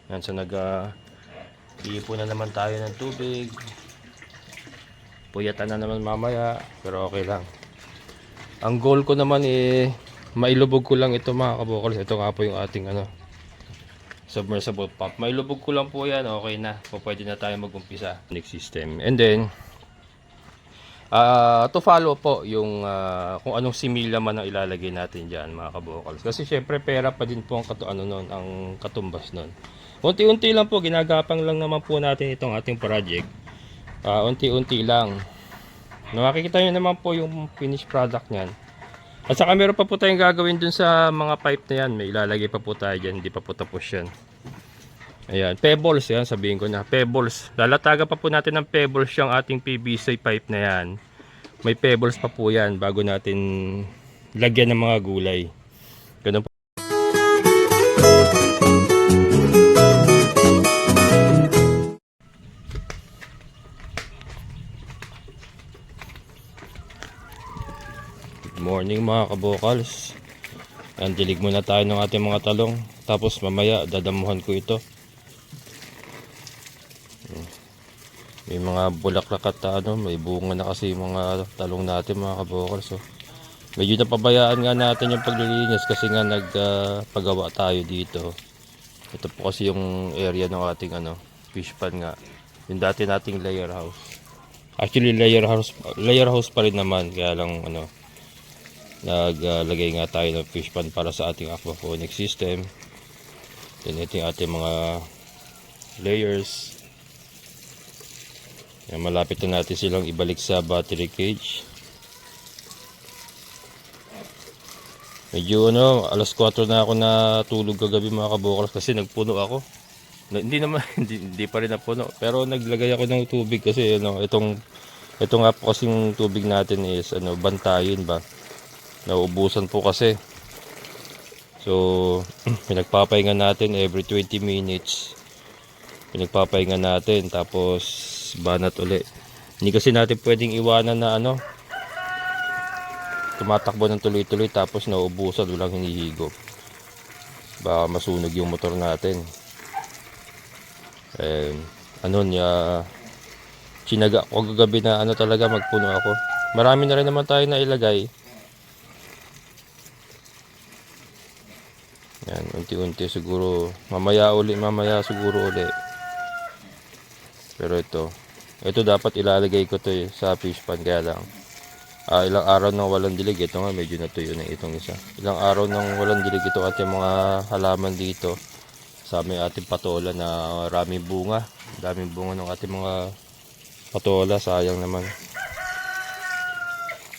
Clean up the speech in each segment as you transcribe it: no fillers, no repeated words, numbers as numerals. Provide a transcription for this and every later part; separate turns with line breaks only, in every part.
Yan, so iipon na naman tayo ng tubig. Puyatan na naman mamaya, pero okay lang. Ang goal ko naman mailubog ko lang ito mga kabukals. Ito nga po yung ating submersible pump. Mailubog ko lang po yan, okay na. Pwede na tayo mag-umpisa. Next system. And then, to follow po yung kung anong similya man ang ilalagay natin dyan mga kabukals. Kasi syempre pera pa din po ang katumbas nun. Unti-unti lang po, ginagapang lang naman po natin itong ating project. Unti-unti lang. Makikita nyo naman po yung finished product nyan. At saka meron pa po tayong gagawin dun sa mga pipe na yan. May ilalagay pa po tayo dyan, hindi pa po tapos yan. Ayan, pebbles yan, sabihin ko na, pebbles. Lalataga pa po natin ng pebbles yung ating PVC pipe na yan. May pebbles pa po yan bago natin lagyan ng mga gulay. Ganun po. Good morning mga kabokals. Ayan, dilig muna tayo ng ating mga talong. Tapos mamaya dadamuhan ko ito. May mga bulaklak at may bunga na kasi yung mga talong natin mga kabokals. So, medyo napabayaan nga natin yung paglilinis kasi nga nagpagawa tayo dito. Ito po kasi yung area ng ating fish pan nga. Yung dati nating layer house. Actually layer house pa rin naman, kaya lang naglagay nga tayo ng fish pan para sa ating aquaponic system. Then ito yung ating mga layers. Yan, malapit na natin silang ibalik sa battery cage. Medyo alas 4 na ako natulog kagabi mga kabokals kasi nagpuno ako. Hindi naman hindi pa rin napuno, pero naglagay ako ng tubig kasi ito nga po kasing tubig natin is bantayin ba. Nauubusan po kasi. So, pinagpapahinga natin every 20 minutes. Pinagpapahinga natin tapos banat uli. Hindi kasi natin pwedeng iwanan na tumatakbo ng tuloy-tuloy tapos nauubusan, walang hinihigop. Baka masunog yung motor natin. Sinaga ko kagabi na talaga magpuno ako. Marami na rin naman tayo na ilagay. Yan, unti-unti siguro. Mamaya siguro uli. Pero ito dapat ilalagay ko to sa fish pan, kaya lang ilang araw nang walang dilig. Ito nga medyo natuyo na itong isa. Ilang araw nang walang dilig ito at yung mga halaman dito sa ating patola na maraming bunga. Daming bunga ng ating mga patola, sayang naman.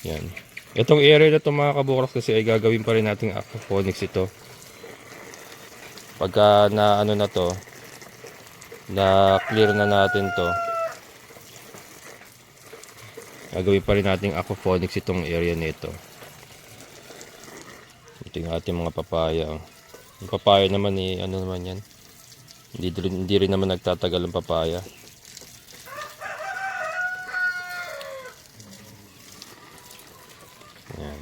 Yan. Itong area na ito mga kabukals kasi ay gagawin pa rin nating aquaponics ito. Pagka na clear na natin to, gagawin pa rin nating aquaponics itong area nito. Ito yung ating mga papaya. Yung papaya naman naman yan. Hindi rin naman nagtatagal ang papaya. Yan.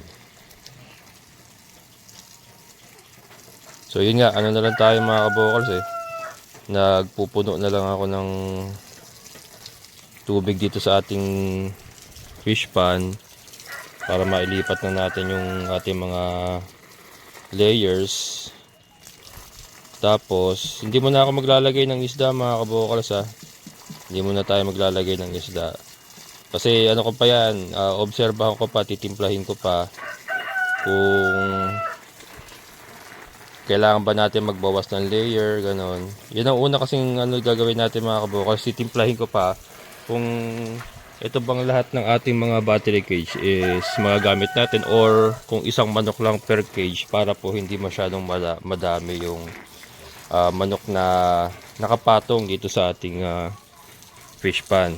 So yun nga, na lang tayo mga kabokals nagpupuno na lang ako ng tubig dito sa ating fish pan para mailipat na natin yung ating mga layers. Tapos hindi muna ako maglalagay ng isda mga kabokals hindi muna tayo maglalagay ng isda kasi ko pa yan, obserbahan ko pa, titimplahin ko pa kung kailangan ba natin magbawas ng layer, ganon. Yun ang una kasing gagawin natin mga kabokals, titimplahin ko pa kung ito bang lahat ng ating mga battery cage is magagamit natin or kung isang manok lang per cage para po hindi masyadong madami yung manok na nakapatong dito sa ating fish pan.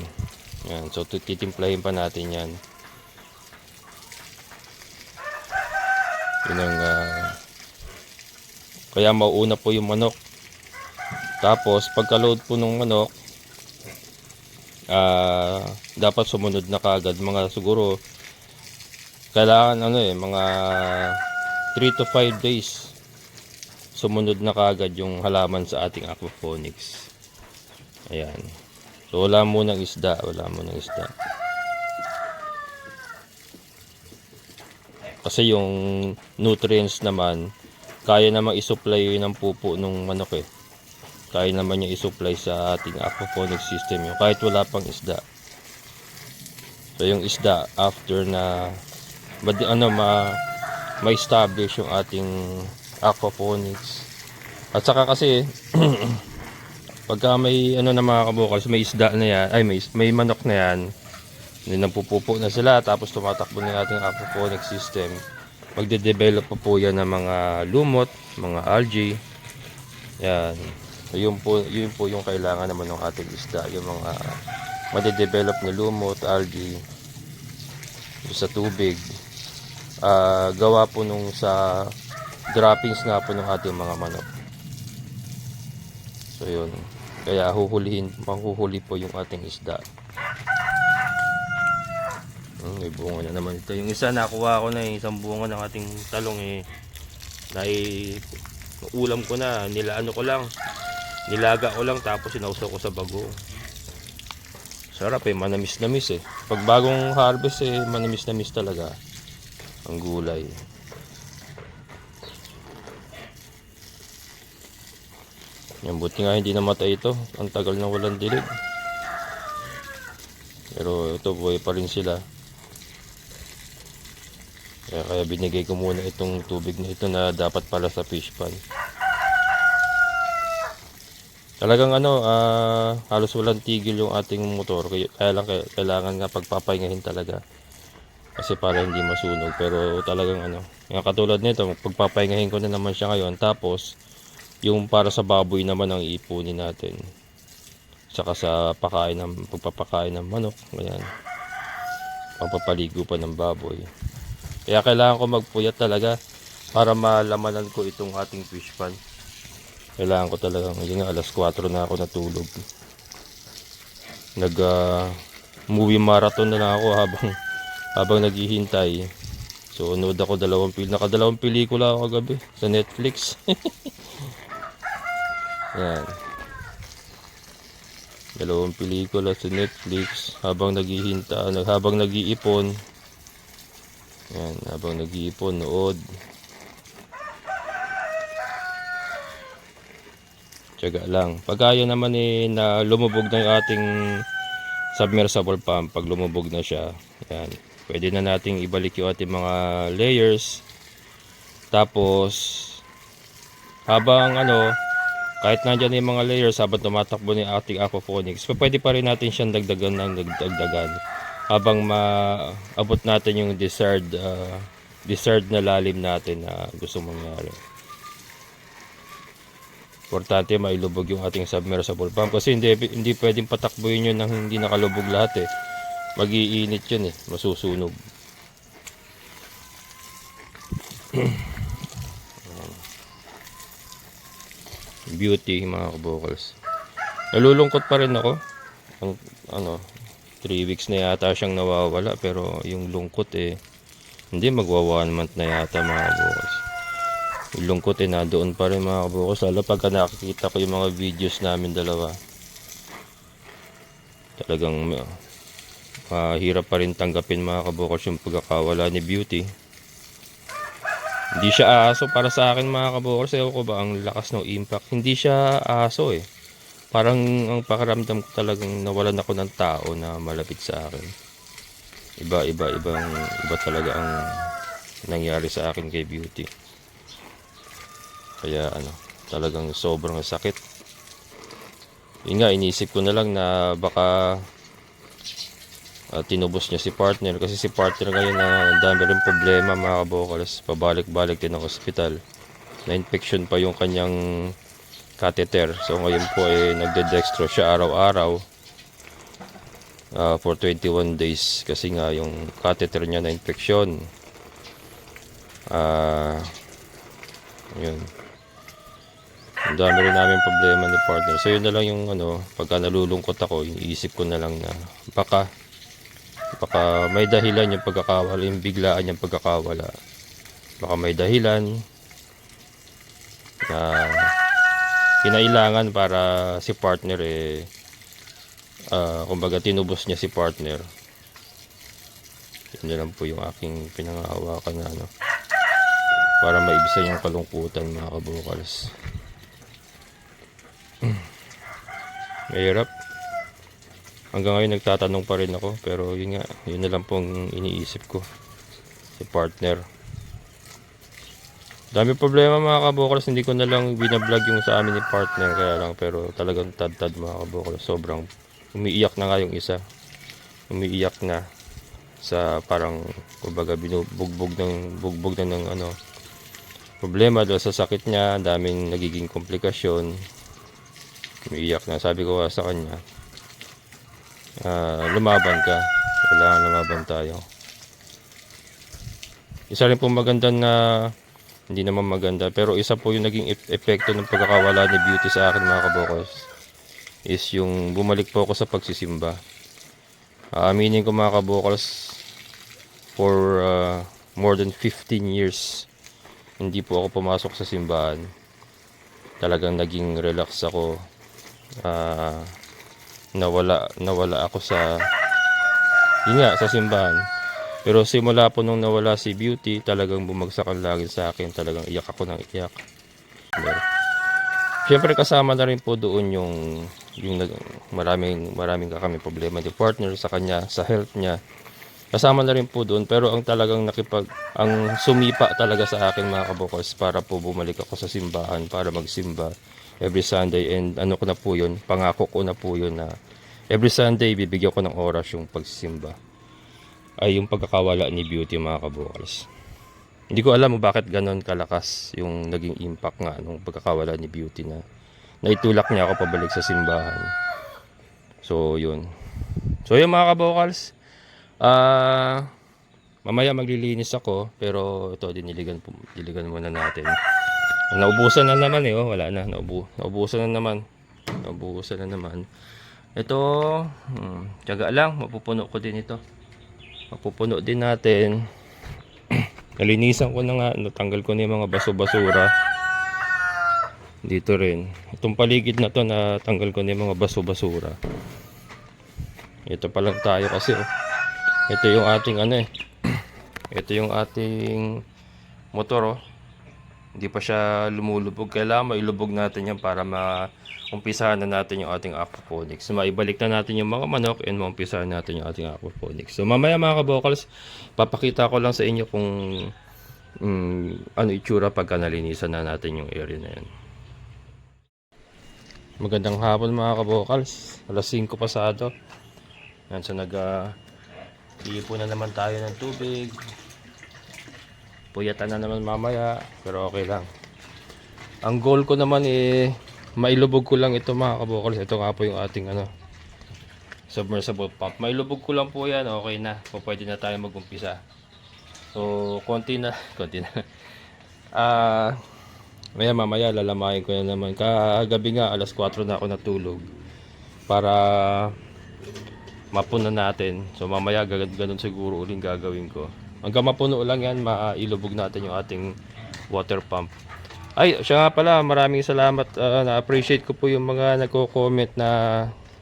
Yan, so titimplahin pa natin yan. Yun ang kaya mauuna po yung manok. Tapos pagka-load po ng manok, dapat sumunod na kagad mga siguro kailangan mga 3 to 5 days sumunod na kagad yung halaman sa ating aquaponics. Ayan. So wala munang isda, kasi yung nutrients naman kaya namang isupply ng pupo ng manok eh. Kaya naman niya isupply sa ating aquaponics system yung kahit wala pang isda. So yung isda after na ma-establish yung ating aquaponics. At saka kasi pagka may na mga kabukals, may isda na yan, ay may manok na yan, napupupo na sila, tapos tumatakbo na yung ating aquaponics system. Magde-develop po yan ng mga lumot, mga algae. Yan. So yun po yung kailangan naman ng ating isda, yung mga magde-develop na lumot, algae sa tubig. Gawa po nung sa droppings nga po ng ating mga manok. So yun, kaya mahuhuli po yung ating isda. May bunga na naman ito. Yung isa nakuha ko na isang bunga ng ating talong ulam ko na, nilaga ko lang tapos sinausaw ko sa bago. Sarap manamis-namis Pag bagong harvest manamis-namis talaga ang gulay. Yan, buti nga hindi namatay ito. Ang tagal na walang dilig. Pero ito buhay pa rin sila. Kaya binigay ko muna itong tubig na ito na dapat pala sa fish pan. Talagang halos walang tigil yung ating motor. Kaya lang kailangan nga pagpapahingahin talaga. Kasi para hindi masunog. Pero talagang yung katulad nito, pagpapahingahin ko na naman siya ngayon. Tapos yung para sa baboy naman ang iipunin natin. Saka sa pagpapakain ng manok. Ayan. Pagpapaligo pa ng baboy. Kaya kailangan ko magpuyat talaga para malamanan ko itong ating fish pan. Kailangan ko talagang, alas 4 na ako natulog. Movie marathon na lang ako habang naghihintay. So, nood ako nakadalawang pelikula ako kagabi sa Netflix. Yan. 2 pelikula sa Netflix habang naghihintay, habang nag-iipon. Yan, habang nag-iipon, nood. Tiyaga lang. Pag ayaw naman na lumubog na yung ating submersible pump, pag lumubog na siya, yan, pwede na nating ibalik yung ating mga layers. Tapos habang kahit nandyan yung mga layers, habang tumatakbo ng ating aquaponics, pwede pa rin natin siyang dagdagan habang maabot natin yung desired na lalim natin na gusto mangyari. Importante mailubog yung ating submersible pump kasi hindi pwedeng patakbuhin yun nang hindi nakalubog lahat Mag-iinit yun masusunog. Beauty mga kabokals. Nalulungkot pa rin ako. 3 weeks na yata siyang nawawala, pero yung lungkot hindi magwa 1 month na yata mga kabokals. Yung lungkot nandoon pa rin mga kabokals. Lalo pagka nakikita ko yung mga videos namin dalawa, talagang mahirap pa rin tanggapin mga kabokals yung pagkakawala ni Beauty. Hindi siya aso para sa akin mga kabokals. Ewan ko ba ang lakas ng impact. Hindi siya aso Parang ang pakiramdam ko talagang nawalan ako ng tao na malapit sa akin. Iba talaga ang nangyari sa akin kay Beauty. Kaya talagang sobrang sakit. Yun nga, inisip ko na lang na baka tinubos niya si partner, kasi si partner ngayon ang dami rin problema mga kabokals. Pabalik-balik din ng hospital. Na-infection pa yung kanyang catheter. So ngayon po nagde-dextro siya araw-araw for 21 days kasi nga yung catheter niya na infection. Yun. Ang dami rin namin problema ni partner. So yun na lang yung pagka nalulungkot ako, iniisip ko na lang na baka may dahilan yung pagkakawala, yung biglaan yung pagkakawala. Baka may dahilan. na kinailangan para si partner kumbaga tinubos niya si partner. Yun lang po yung aking pinangahawakan na para maibsan yung kalungkutan, mga kabukals. Mahirap. Hanggang ngayon nagtatanong pa rin ako, pero yun nga, yun na lang pong iniisip ko, si partner. Dami problema, mga kabukals, hindi ko na lang binablog yung sa amin ni partner, kaya lang, pero talagang tad-tad, mga kabukals. Sobrang umiiyak na nga yung isa. Umiiyak na sa parang kumbaga binubugbog na ng problema dahil sa sakit niya, daming nagiging komplikasyon. Umiiyak na. Sabi ko sa kanya, lumaban ka, kailangan lumaban tayo. Isa rin po maganda na, hindi naman maganda, pero isa po yung naging epekto ng pagkakawala ni Beauty sa akin, mga kabukals, is yung bumalik po ako sa pagsisimba. Aminin ko, mga kabukals, for more than 15 years hindi po ako pumasok sa simbahan. Talagang naging relax ako. Nawala ako sa sa simbahan. Pero simula po nung nawala si Beauty, talagang bumagsak ang langit sa akin. Talagang iyak ako ng iyak. Siyempre kasama na rin po doon yung maraming kami problema ni partner sa kanya, sa health niya. Kasama na rin po doon, pero ang talagang ang sumipa talaga sa akin, mga kabukals, para po bumalik ako sa simbahan para magsimba every Sunday. And ko na po yun, pangako ko na po yun na every Sunday bibigyan ko ng oras yung pagsimba. Ay yung pagkakawala ni Beauty, mga kabukals. Hindi ko alam bakit ganon kalakas yung naging impact nga nung pagkakawala ni Beauty na naitulak niya ako pabalik sa simbahan. So yun. So yun, mga kabukals. Mamaya maglilinis ako, pero ito diligan muna natin. Naubusan na naman wala na, naubusan na naman. Ito, tiyaga lang, mapupuno ko din ito. Mapupuno din natin. Nalinisan ko na nga, natanggal ko na yung mga baso-basura. Dito rin. Itong paligid na to, natanggal ko na yung mga baso-basura. Ito pa lang tayo kasi ito yung ating ito yung ating motor Hindi pa siya lumulubog. Kailangan mailubog natin yan para maumpisahan na natin yung ating aquaponics. So maibalik na natin yung mga manok and maumpisahan natin yung ating aquaponics. So mamaya, mga kabokals, papakita ko lang sa inyo kung ano itsura pagka nalinisan na natin yung area na yan. Magandang hapon, mga kabokals. Alas 5 pasado. Yan, so iipon na naman tayo ng tubig. Puyatan na naman mamaya, pero okay lang. Ang goal ko naman mailubog ko lang ito, mga kabokals. Ito nga po yung ating submersible pump. Mailubog ko lang po yan, okay na. So, pwede na tayo mag-umpisa. So konti na. Mamaya lalamayin ko na naman. Kagabi nga alas 4 na ako natulog para mapuno natin. So mamaya ganun siguro uling gagawin ko. Hanggang mapuno lang yan, mailubog natin yung ating water pump. Ay, siya nga pala, maraming salamat. Na-appreciate ko po yung mga nagko-comment na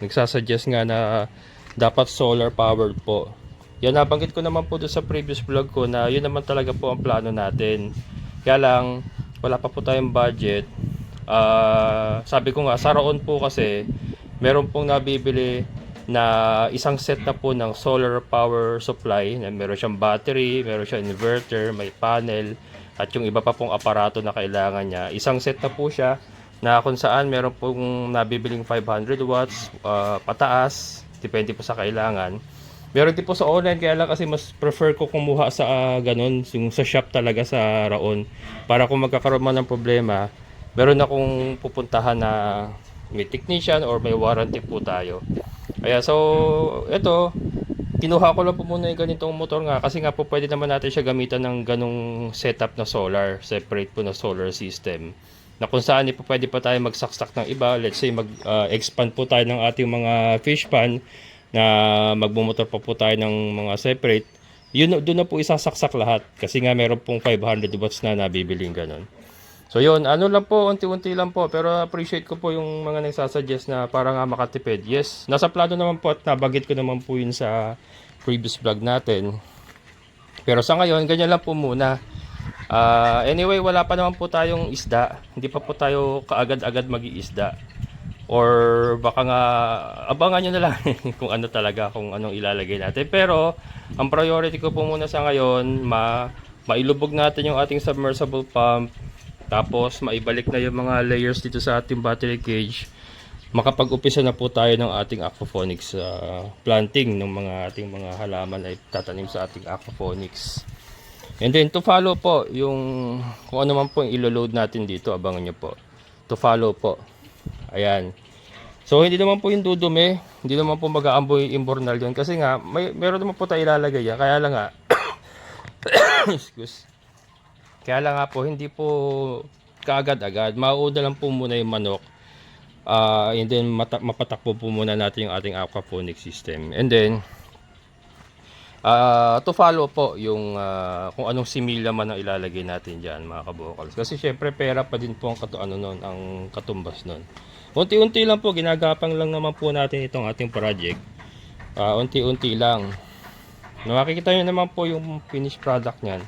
nagsasuggest nga na dapat solar powered po. Yan, nabanggit ko naman po doon sa previous vlog ko na yun naman talaga po ang plano natin. Kaya lang, wala pa po tayong budget. Sabi ko nga, sa Raon po kasi, meron pong nabibili na isang set na po ng solar power supply. Na meron siyang battery, meron siyang inverter, may panel, at yung iba pa pong aparato na kailangan niya. Isang set na po siya na kung saan meron pong nabibiling 500 watts pataas, depende po sa kailangan. Meron din po sa online, kaya lang kasi mas prefer ko kumuha sa ganun, yung sa shop talaga sa Raon, para kung magkakaroon man ng problema, meron akong pupuntahan na may technician or may warranty po tayo. Kaya so ito, kinuha ko lang po muna yung ganitong motor nga, kasi nga po pwede naman natin siya gamitan ng ganung setup na solar, separate po na solar system, na kung saan po pwede pa tayo magsaksak ng iba. Let's say mag-expand po tayo ng ating mga fish pan, na magbumotor pa po tayo ng mga separate, yun doon na po isasaksak lahat, kasi nga meron pong 500 watts na nabibiling ganun. So yun, ano lang po, unti-unti lang po. Pero appreciate ko po yung mga nagsasuggest na para nga makatipid. Yes, nasa plano naman po at nabagit ko naman po yun sa previous vlog natin. Pero sa ngayon, ganyan lang po muna. Anyway, wala pa naman po tayong isda. Hindi pa po tayo kaagad-agad mag-iisda. Or baka nga, abangan nyo na lang kung ano talaga, kung anong ilalagay natin. Pero, ang priority ko po muna sa ngayon, mailubog natin yung ating submersible pump. Tapos maibalik na yung mga layers dito sa ating battery cage. Makapag-upisa na po tayo ng ating aquaponics planting ng mga ating mga halaman ay tatanim sa ating aquaponics. And then to follow po yung kung ano man po yung ilo-load natin dito, abangan nyo po. To follow po. Ayan. So hindi naman po yung dudumi, hindi naman po mag-aamboy imbornal yun kasi nga meron naman po tayo ilalagay yan. Kaya lang nga excuse. Kaya lang nga po, hindi po kaagad-agad. Mauuna lang po muna yung manok. And then mapatakbo po muna natin yung ating aquaponic system. And then, to follow po yung kung anong similya man ang ilalagay natin dyan, mga kabokals. Kasi syempre pera pa din po ang katumbas nun. Unti-unti lang po, ginagapang lang naman po natin itong ating project. Unti-unti lang. Makikita nyo naman po yung finished product nyan.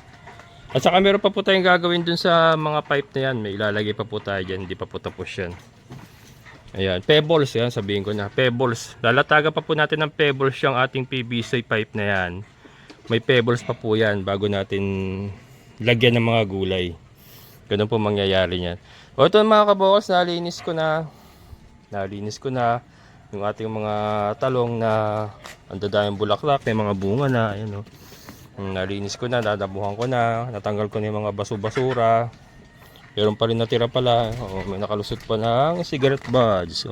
At saka meron pa po tayong gagawin dun sa mga pipe na yan. May ilalagay pa po tayo dyan. Hindi pa po tapos yan. Ayan. Pebbles yan. Sabihin ko na. Pebbles. Lalataga pa po natin ng pebbles yung ating PVC pipe na yan. May pebbles pa po yan bago natin lagyan ng mga gulay. Ganun po mangyayari yan. O ito mga kabokals. Nalinis ko na yung ating mga talong na ang dadayang bulaklak. May mga bunga na. Ayan o. Nalinis ko na, dadabuhan ko na, natanggal ko na yung mga baso-basura. Meron pa rin natira pala. May nakalusot pa ng cigarette buds.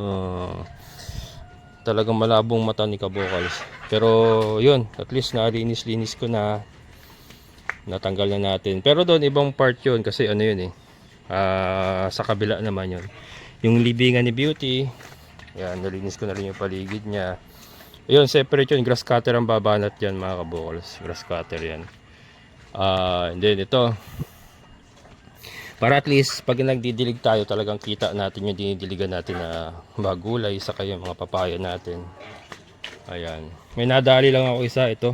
Talagang malabong mata ni kabokals. Pero yun, at least nalinis-linis ko na. Natanggal na natin. Pero doon ibang part yun kasi ano yun sa kabila naman yun. Yung libingan ni Beauty. Yan, nalinis ko na rin yung paligid niya. Ayun, separate yun. Grass cutter ang babanat yan mga kabokals. Grass cutter yan. And then ito. Para at least pag nagdidilig tayo talagang kita natin yung dinidiligan natin na mga gulay. Saka yung mga papaya natin. Ayan. May nadali lang ako isa ito.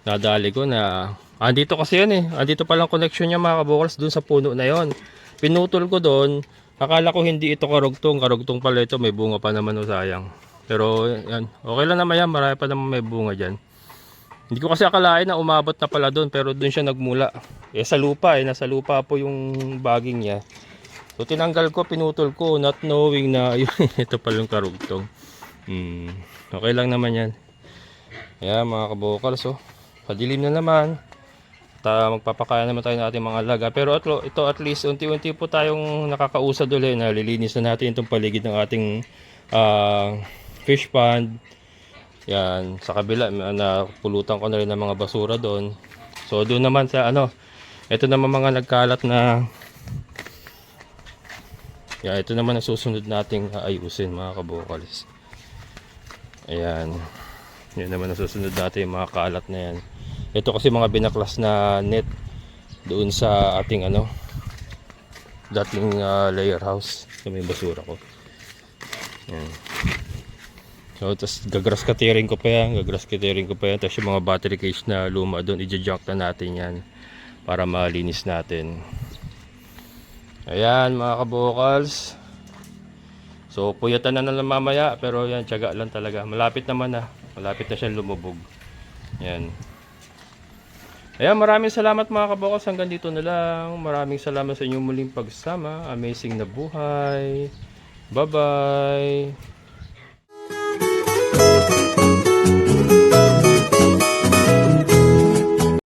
Nadali ko na. Andito kasi yan Andito palang connection niya mga kabokals dun sa puno na yon. Pinutol ko doon. Akala ko hindi ito karugtong. Karugtong pala ito. May bunga pa naman sayang. Pero yan, okay lang naman yan, marami pa naman may bunga dyan. Hindi ko kasi akalain na umabot na pala doon, pero doon siya nagmula. Sa lupa nasa lupa po yung baging niya. So tinanggal ko, pinutol ko, not knowing na yun, ito pala yung karugtong. Okay lang naman yan. Ayan mga kabokals, padilim na naman. Magpapakaya naman tayo ng ating mga alaga. Pero ito at least unti-unti po tayong nakakausad ulit. Nalilinis na natin itong paligid ng ating fish pond. Yan, sa kabila napulutan ko na rin ng mga basura doon. So doon naman sa ito naman mga nagkalat na ito naman ang susunod nating ayusin mga kabokals. Ayan. Yan naman ang susunod natin yung mga kalat na yan. Ito kasi mga binaklas na net doon sa ating dating layer house. Ito may basura ko. Yan. So, tapos gagrass cutting ko pa yan. Tapos yung mga battery cage na luma doon, i-junk na natin yan para malinis natin. Ayan mga kabokals. So, puyatan na lang mamaya. Pero yan, tiyaga lang talaga. Malapit naman na. Malapit na siyang lumubog. Yan. Ayan, maraming salamat mga kabokals. Hanggang dito na lang. Maraming salamat sa inyong muling pagsama. Amazing na buhay. Bye-bye.